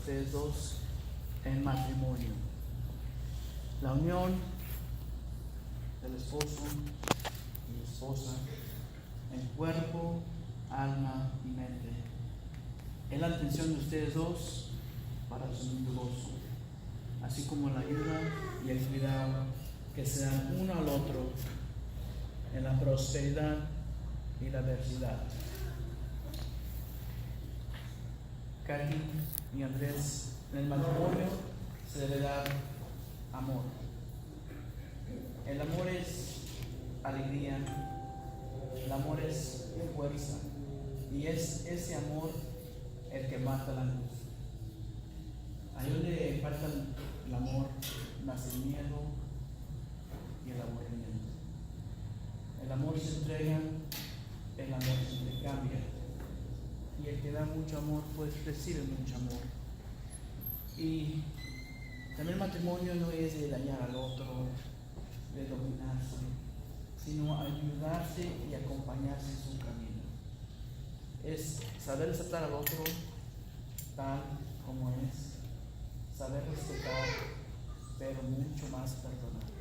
ustedes dos en matrimonio. La unión del esposo y la esposa en cuerpo, alma y mente. Es la intención de ustedes dos para su mundo gozo, así como la ayuda y el cuidado que se dan uno al otro en la prosperidad y la adversidad. Katy y Andrés, en el matrimonio se debe dar amor. El amor es alegría, el amor es fuerza, y es ese amor el que mata la luz. Ahí donde falta el amor, nace el miedo y el aburrimiento. El amor se entrega, el amor se intercambia, y el que da mucho amor pues recibe mucho amor. Y también el matrimonio no es de dañar al otro, de dominarse, sino ayudarse y acompañarse en su camino. Es saber aceptar al otro tal como es, saber respetar, pero mucho más perdonar.